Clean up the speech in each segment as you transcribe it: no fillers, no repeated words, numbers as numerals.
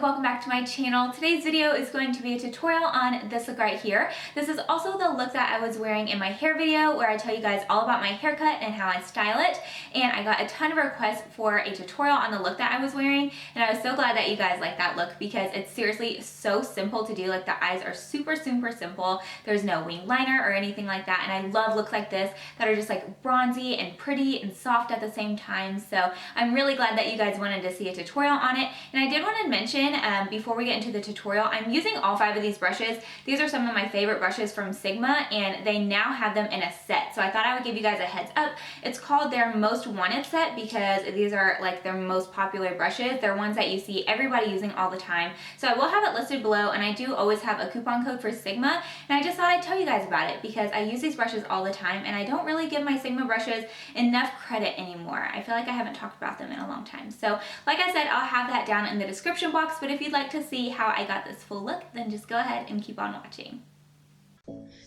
welcome back to my channel. Today's video is going to be a tutorial on this look right here. This is also the look that I was wearing in my hair video where I tell you guys all about my haircut and how I style it, and I got a ton of requests for a tutorial on the look that I was wearing, and I was so glad that you guys like that look because it's seriously so simple to do. Like, the eyes are super simple. There's no wing liner or anything like that, and I love looks like this that are just like bronzy and pretty and soft at the same time. So I'm really glad that you guys wanted to see a tutorial on it. And I did want to mention before we get into the tutorial, I'm using all 5 of these brushes. These are some of my favorite brushes from Sigma, and they now have them in a set. So I thought I would give you guys a heads up. It's called their most wanted set because these are like their most popular brushes. They're ones that you see everybody using all the time. So I will have it listed below, and I do always have a coupon code for Sigma, and I just thought I'd tell you guys about it because I use these brushes all the time, and I don't really give my Sigma brushes enough credit anymore. I feel like I haven't talked about them in a long time. So like I said, I'll have that down in the description box, but if you'd like to see how I got this full look, then just go ahead and keep on watching.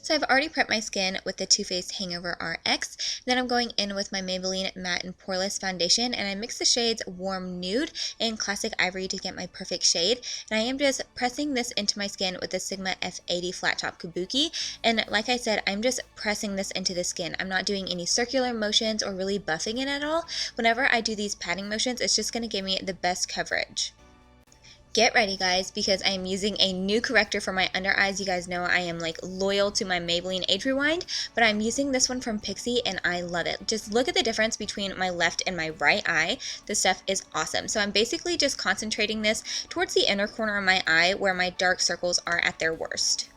So I've already prepped my skin with the Too Faced Hangover RX. Then I'm going in with my Maybelline Matte and Poreless foundation, and I mix the shades Warm Nude and Classic Ivory to get my perfect shade. And I am just pressing this into my skin with the Sigma F80 Flat Top Kabuki. And like I said, I'm just pressing this into the skin. I'm not doing any circular motions or really buffing it at all. Whenever I do these patting motions, it's just going to give me the best coverage. Get ready, guys, because I am using a new corrector for my under eyes. You guys know I am like loyal to my Maybelline Age Rewind, but I'm using this one from Pixie and I love it. Just look at the difference between my left and my right eye. This stuff is awesome. So I'm basically just concentrating this towards the inner corner of my eye where my dark circles are at their worst.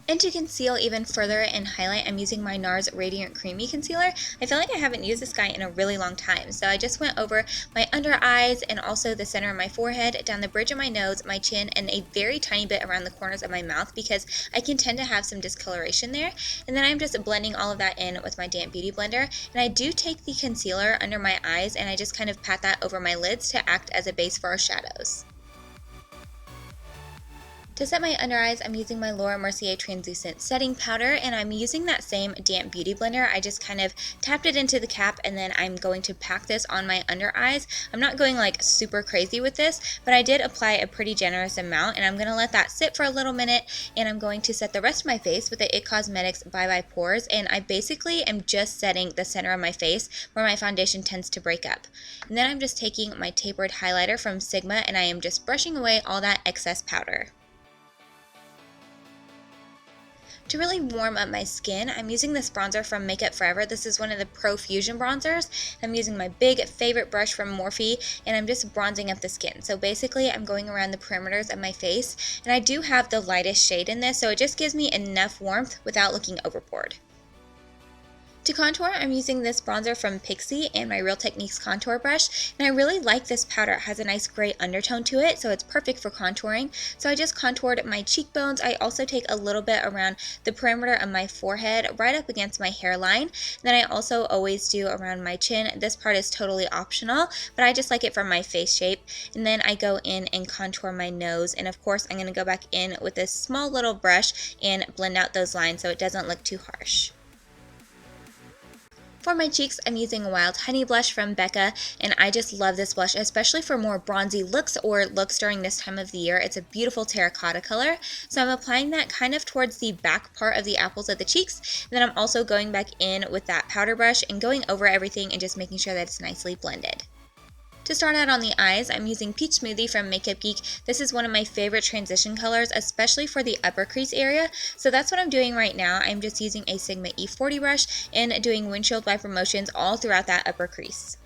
And to conceal even further and highlight, I'm using my NARS Radiant Creamy Concealer. I feel like I haven't used this guy in a really long time. So I just went over my under eyes and also the center of my forehead, down the bridge of my nose, my chin, and a very tiny bit around the corners of my mouth because I can tend to have some discoloration there. And then I'm just blending all of that in with my damp beauty blender. And I do take the concealer under my eyes and I just kind of pat that over my lids to act as a base for our shadows. To set my under eyes, I'm using my Mercier Translucent Setting Powder, and I'm using that same damp beauty blender. I just kind of tapped it into the cap, and then I'm going to pack this on my under eyes. I'm not going like super crazy with this, but I did apply a pretty generous amount, and I'm going to let that sit for a little minute, and I'm going to set the rest of my face with the IT Cosmetics Bye Bye Pores, and I basically am just setting the center of my face where my foundation tends to break up. And then I'm just taking my tapered highlighter from Sigma, and I am just brushing away all that excess powder. To really warm up my skin, I'm using this bronzer from MakeupForever. This is one of the Pro Fusion bronzers. I'm using my big favorite brush from Morphe, and I'm just bronzing up the skin. So basically, I'm going around the perimeters of my face, and I do have the lightest shade in this, so it just gives me enough warmth without looking overboard. To contour, I'm using this bronzer from Pixie and my Real Techniques contour brush, and I really like this powder. It has a nice gray undertone to it, so it's perfect for contouring. So I just contoured my cheekbones. I also take a little bit around the perimeter of my forehead, right up against my hairline. And then I also always do around my chin. This part is totally optional, but I just like it for my face shape. And then I go in and contour my nose, and of course I'm going to go back in with this small little brush and blend out those lines so it doesn't look too harsh. For my cheeks, I'm using a Wild Honey blush from BECCA, and I just love this blush, especially for more bronzy looks or looks during this time of the year. It's a beautiful terracotta color, so I'm applying that kind of towards the back part of the apples of the cheeks, and then I'm also going back in with that powder brush and going over everything and just making sure that it's nicely blended. To start out on the eyes, I'm using Peach Smoothie from Makeup Geek. This is one of my favorite transition colors, especially for the upper crease area. So that's what I'm doing right now. I'm just using a Sigma E40 brush and doing windshield wiper motions all throughout that upper crease.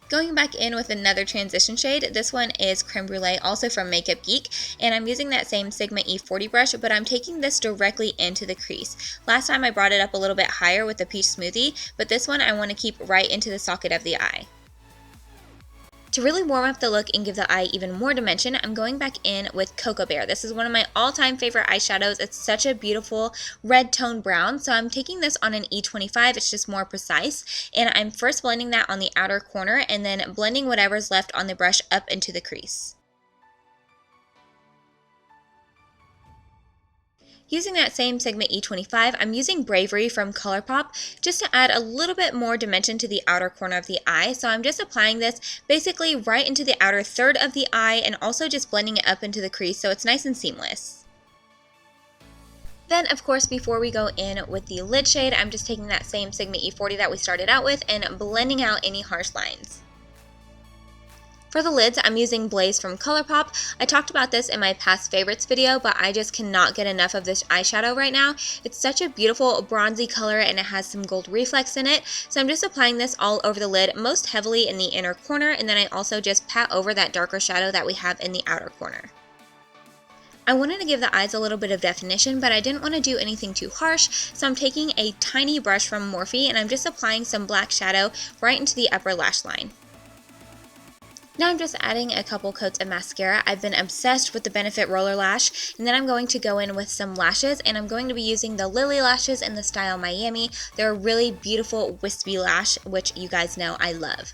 Going back in with another transition shade, this one is Creme Brulee, also from Makeup Geek, and I'm using that same Sigma E40 brush, but I'm taking this directly into the crease. Last time I brought it up a little bit higher with the Peach Smoothie, but this one I want to keep right into the socket of the eye. To really warm up the look and give the eye even more dimension, I'm going back in with Cocoa Bear. This is one of my all-time favorite eyeshadows. It's such a beautiful red tone brown, so I'm taking this on an E25. It's just more precise, and I'm first blending that on the outer corner and then blending whatever's left on the brush up into the crease. Using that same Sigma E25, I'm using Bravery from Colourpop just to add a little bit more dimension to the outer corner of the eye. So I'm just applying this basically right into the outer third of the eye and also just blending it up into the crease so it's nice and seamless. Then, of course, before we go in with the lid shade, I'm just taking that same Sigma E40 that we started out with and blending out any harsh lines. For the lids, I'm using Blaze from Colourpop. I talked about this in my past favorites video, but I just cannot get enough of this eyeshadow right now. It's such a beautiful bronzy color and it has some gold reflex in it. So I'm just applying this all over the lid, most heavily in the inner corner, and then I also just pat over that darker shadow that we have in the outer corner. I wanted to give the eyes a little bit of definition, but I didn't want to do anything too harsh, so I'm taking a tiny brush from Morphe and I'm just applying some black shadow right into the upper lash line. Now I'm just adding a couple coats of mascara. I've been obsessed with the Benefit Rollerlash, and then I'm going to go in with some lashes, and I'm going to be using the Lillylashes in the style Miami. They're a really beautiful wispy lash, which you guys know I love.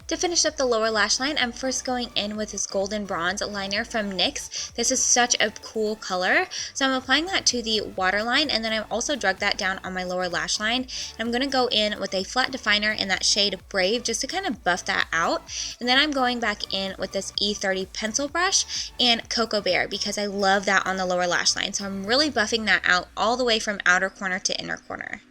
To finish up the lower lash line, I'm first going in with this golden bronze liner from NYX. This is such a cool color. So I'm applying that to the waterline, and then I've also drugged that down on my lower lash line. And I'm going to go in with a flat definer in that shade Brave just to kind of buff that out. And then I'm going back in with this E30 pencil brush and Cocoa Bear because I love that on the lower lash line. So I'm really buffing that out all the way from outer corner to inner corner.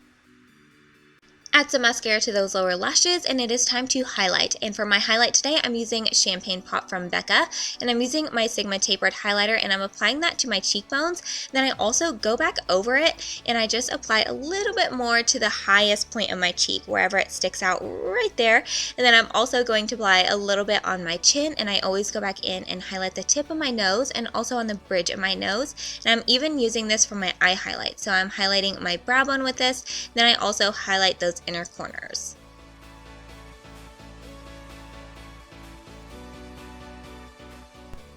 Add some mascara to those lower lashes, and it is time to highlight. And for my highlight today, I'm using Champagne Pop from BECCA, and I'm using my Sigma Tapered Highlighter, and I'm applying that to my cheekbones. Then I also go back over it, and I just apply a little bit more to the highest point of my cheek, wherever it sticks out right there. And then I'm also going to apply a little bit on my chin, and I always go back in and highlight the tip of my nose, and also on the bridge of my nose. And I'm even using this for my eye highlight. So I'm highlighting my brow bone with this, then I also highlight those inner corners.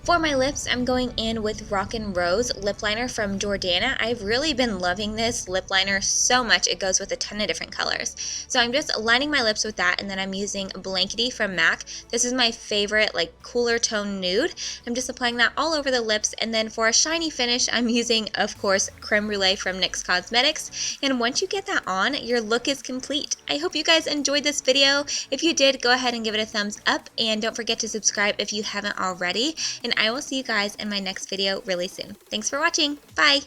For my lips, I'm going in with Rockin Rose lip liner from Jordana. I've really been loving this lip liner so much. It goes with a ton of different colors. So I'm just lining my lips with that, and then I'm using Blankety from MAC. This is my favorite, like, cooler tone nude. I'm just applying that all over the lips, and then for a shiny finish, I'm using, of course, Creme Brulee from NYX Cosmetics. And once you get that on, your look is complete. I hope you guys enjoyed this video. If you did, go ahead and give it a thumbs up, and don't forget to subscribe if you haven't already. And I will see you guys in my next video really soon. Thanks for watching. Bye!